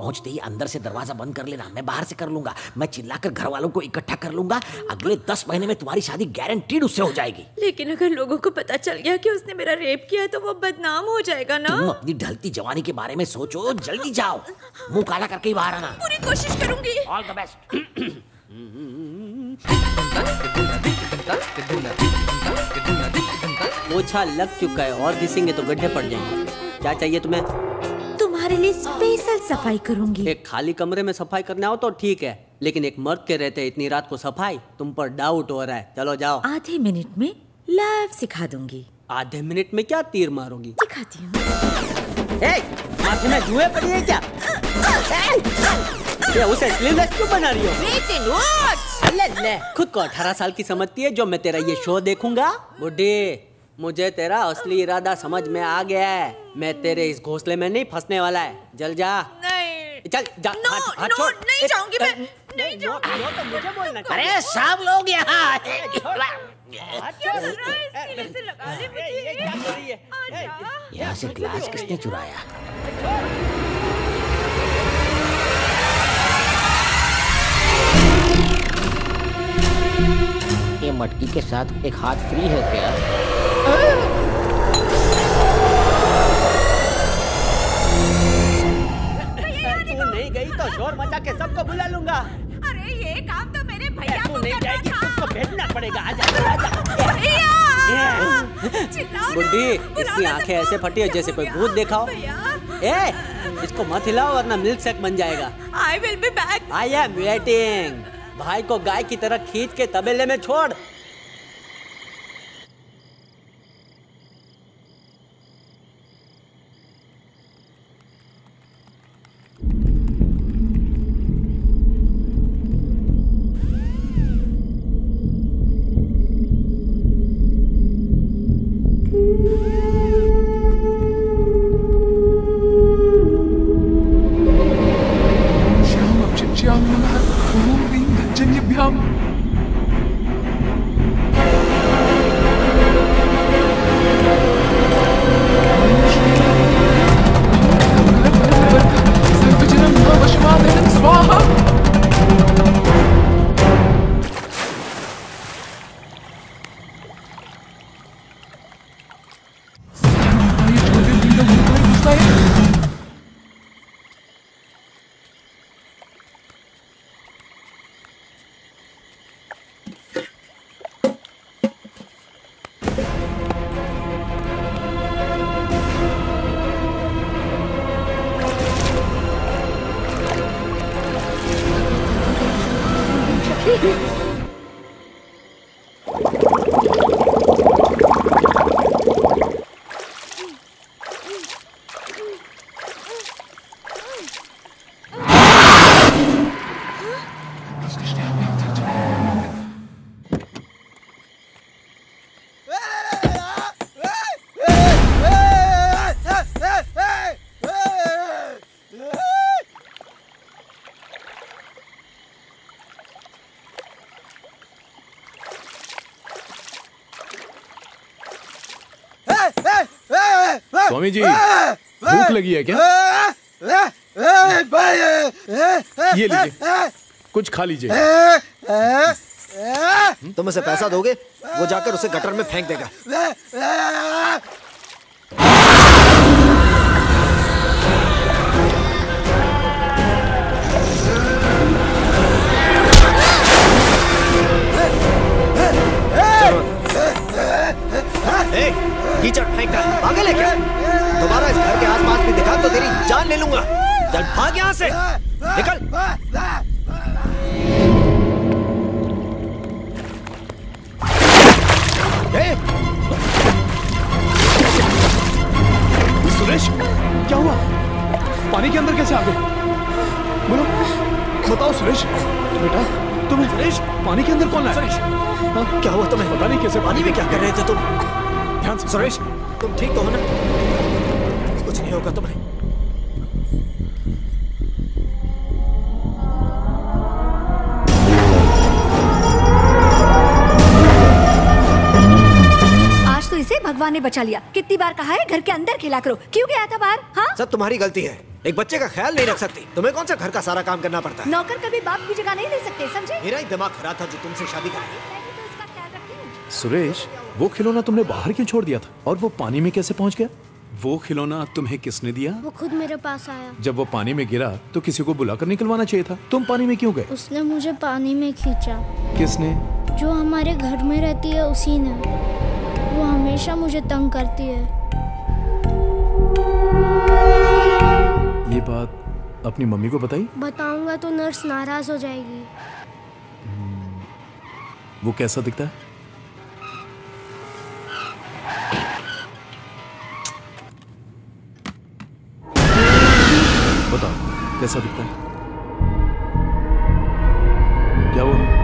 पहुंचते ही अंदर से दरवाजा बंद कर लेना, मैं बाहर से कर लूंगा। मैं चिल्लाकर घर वालों को इकट्ठा कर लूंगा। अगले 10 महीने में तुम्हारी शादी गारंटीड उससे हो जाएगी। लेकिन अगर लोगों को पता चल गया कि उसने मेरा रेप किया तो वो बदनाम हो जाएगा ना। तुम अपनी ढलती जवानी के बारे में सोचो, जल्दी जाओ, मुंह काला करके ही बाहर आना। पूरी कोशिश करूंगी। All the best. पोछा लग चुका है और घिसेंगे तो गड्ढे पड़ जाएंगे। क्या चाहिए तुम्हें? तुम्हारे लिए स्पेशल सफाई करूंगी। एक खाली कमरे में सफाई करने आओ तो ठीक है, लेकिन एक मर्द के रहते इतनी रात को सफाई, तुम पर डाउट हो रहा है। चलो जाओ। आधे मिनट में लव सिखा दूंगी। आधे मिनट में क्या तीर मारोगी? सिखाती हूँ। माथे में जुए पड़ी है क्या? ये उसे स्लीवलेस क्यों बना रही हो? ले, खुद को 18 साल की समझती है जो मैं तेरा ये शो देखूंगा? बुड्ढी, मुझे तेरा असली इरादा समझ में आ गया है। मैं तेरे इस घोंसले में नहीं फंसने वाला है। जल जा। नहीं। चल जा। हाथ छोड़। नहीं जाऊंगी मैं। नहीं जाऊंगी। तो मुझे बोलना। अरे सब लोग यहाँ। यहाँ से ग्लास किसने चुराया? ये मटकी के साथ एक हाथ फ्री है क्या? तू नहीं गई तो शोर मचा के सबको बुला लूंगा। अरे ये काम तो मेरे भैया तू नहीं जाएगी, तुझको भेजना पड़ेगा। आजा। बुड्ढी, इसकी आंखें ऐसे फटी है जैसे कोई भूत देखा हो। इसको मत हिलाओ वरना मिल्क शेक बन जाएगा। I will be back. I am waiting. भाई को गाय की तरह खींच के तबेले में छोड़। स्वामी जी, भूख लगी है क्या? ये लीजिए, कुछ खा लीजिए। तुम उसे पैसा दोगे, वो जाकर उसे गटर में फेंक देगा। कीचड़ फेंक कर पागल है क्या? दोबारा इस घर के आसपास भी दिखा तो तेरी जान ले लूंगा। चल भाग यहाँ से, निकल। सुरेश, क्या हुआ? पानी के अंदर कैसे आ गए? बोलो, बताओ सुरेश। बेटा, तुम्हें सुरेश पानी के अंदर कौन लाया? सुरेश, हाँ? क्या हुआ तुम्हें? पता नहीं कैसे। पानी में क्या कर रहे थे तुम? ध्यान से। सुरेश, तुम ठीक तो हो ना? कुछ नहीं होगा तुम्हें। आज तो इसे भगवान ने बचा लिया। कितनी बार कहा है घर के अंदर खेला करो, क्यों गया था बाहर? हाँ? सब तुम्हारी गलती है। एक बच्चे का ख्याल नहीं रख सकती? तुम्हें कौन सा घर का सारा काम करना पड़ता है? नौकर कभी बाप की जगह नहीं ले सकते, समझे? मेरा ही दिमाग खराब था जो तुमसे शादी कर ली। सुरेश, वो खिलौना तुमने बाहर क्यों छोड़ दिया था और वो पानी में कैसे पहुंच गया? वो खिलौना तुम्हें किसने दिया? वो खुद मेरे पास आया। जब वो पानी में गिरा तो किसी को बुलाकर निकलवाना चाहिए था। तुम पानी में क्यों गए? उसने मुझे पानी में खींचा। किसने? जो हमारे घर में रहती है उसी ने। वो हमेशा मुझे तंग करती है। ये बात अपनी मम्मी को बताई? बताऊंगा तो नर्स नाराज हो जाएगी। वो कैसा दिखता है? बताओ कैसा दिखता है? क्या हुआ?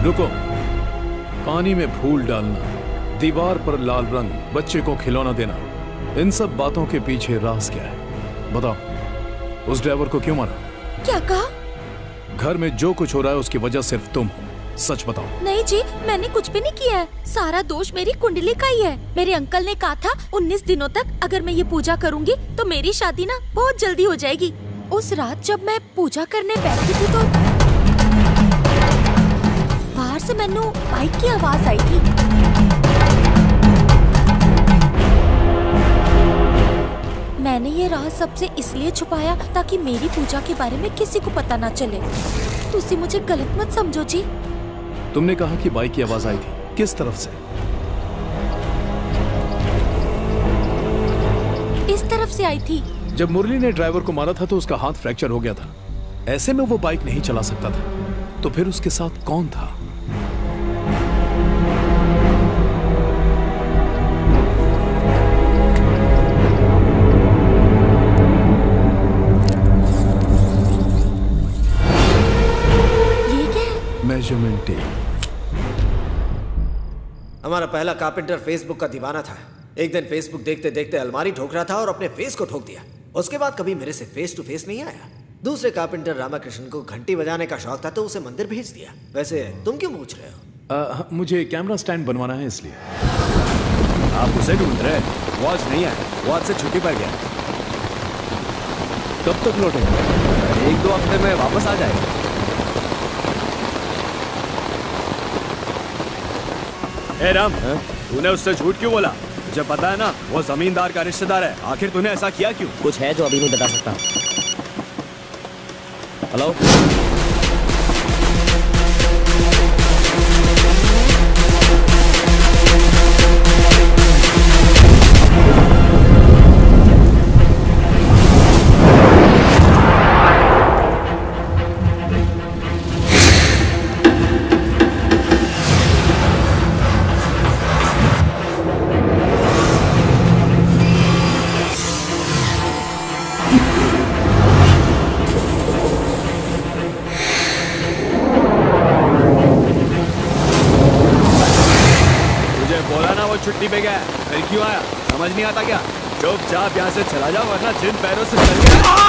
रुको। पानी में फूल डालना, दीवार पर लाल रंग, बच्चे को खिलौना देना, इन सब बातों के पीछे राज क्या है? बताओ। उस ड्राइवर को क्यों मारा? क्या कहा? घर में जो कुछ हो रहा है उसकी वजह सिर्फ तुम हो। सच बताओ। नहीं जी, मैंने कुछ भी नहीं किया है। सारा दोष मेरी कुंडली का ही है। मेरे अंकल ने कहा था 19 दिनों तक अगर मैं ये पूजा करूंगी तो मेरी शादी ना बहुत जल्दी हो जाएगी। उस रात जब मैं पूजा करने बैठी थी तो बाहर से मैंने बाइक की आवाज आई थी। मैंने ये राज सबसे इसलिए छुपाया ताकि मेरी पूजा के बारे में किसी को पता ना चले। तुसी मुझे गलत मत समझो जी। तुमने कहा कि बाइक की आवाज आई थी, किस तरफ से? इस तरफ से आई थी। जब मुरली ने ड्राइवर को मारा था तो उसका हाथ फ्रैक्चर हो गया था। ऐसे में वो बाइक नहीं चला सकता था। तो फिर उसके साथ कौन था? Measurement tape. हमारा पहला कारपेंटर फेसबुक का दीवाना था। एक दिन फेसबुक देखते देखते अलमारी ठोक रहा था और अपने फेस को ठोक दिया। उसके बाद कभी मेरे से फेस टू फेस नहीं आया। दूसरे कारपेंटर रामाकृष्ण को घंटी बजाने का शौक था तो उसे मंदिर भेज दिया। वैसे तुम क्यों पूछ रहे हो? मुझे कैमरा स्टैंड बनवाना है इसलिए। आप उसे ढूंढ रहे? वो आज नहीं आया, वो आज से छुट्टी पर गया। कब तक लौटेगा? 1-2 हफ्ते में वापस आ जाएगा। ए राम, तूने उससे झूठ क्यों बोला? मुझे पता है ना, वो जमींदार का रिश्तेदार है। आखिर तूने ऐसा किया क्यों? कुछ है जो अभी नहीं बता सकता। हेलो, छुट्टी पे गया, फिर क्यों आया? समझ नहीं आता क्या? चुपचाप यहाँ से चला जाओ वरना जिन पैरों से चल गया।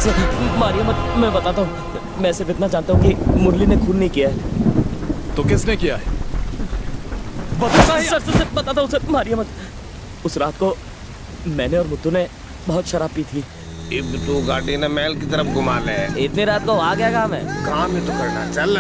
सर, मारिए मत, मैं बताता हूँ। मैं सिर्फ इतना जानता हूँ कि मुरली ने खून नहीं किया है। तो किसने किया है? सर बताता हूँ सर, मारिए मत। उस रात को मैंने और मुत्तू ने बहुत शराब पी थी। अब तू गाड़ी ने महल की तरफ घुमा ले। इतनी रात को आ गया काम है? काम ही तो करना, चल।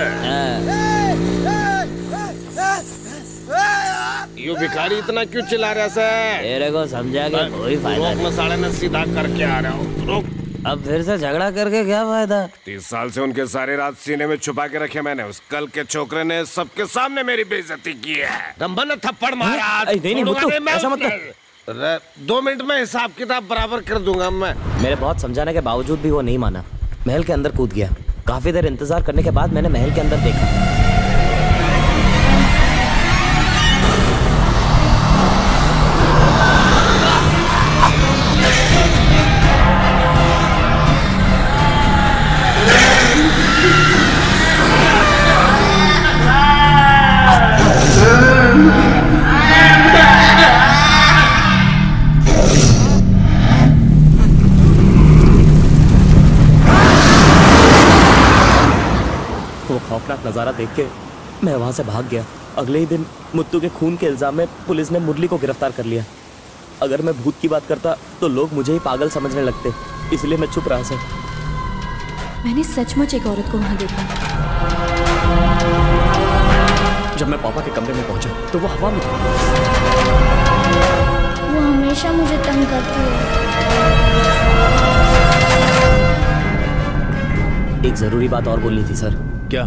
यू भिखारी इतना क्यों चिल्ला रहा है? तेरे को समझा के कोई फायदा नहीं। मैं 9:30 सीधा करके आ रहा हूँ, रुक। अब फिर से झगड़ा करके क्या फायदा? 30 साल से उनके सारे रात सीने में छुपा के रखे मैंने। उस कल के छोकरे ने सबके सामने मेरी बेइज्जती की है। रंभा ने थप्पड़ मारा। नहीं मुत्तू, ऐसा मत कर। 2 मिनट में हिसाब किताब बराबर कर दूंगा मैं। मेरे बहुत समझाने के बावजूद भी वो नहीं माना। महल के अंदर कूद गया। काफी देर इंतजार करने के बाद मैंने महल के अंदर देखा। खौफनाक नजारा देख के मैं वहां से भाग गया। अगले ही दिन मुत्तू के खून के इल्जाम में पुलिस ने मुरली को गिरफ्तार कर लिया। अगर मैं भूत की बात करता तो लोग मुझे ही पागल समझने लगते, इसलिए मैं चुप रहा सर। मैंने सचमुच एक औरत को वहां देखा। जब मैं पापा के कमरे में पहुंचा तो वो हवा में था। वो हमेशा मुझे तंग करती है। एक जरूरी बात और बोलनी थी सर। क्या?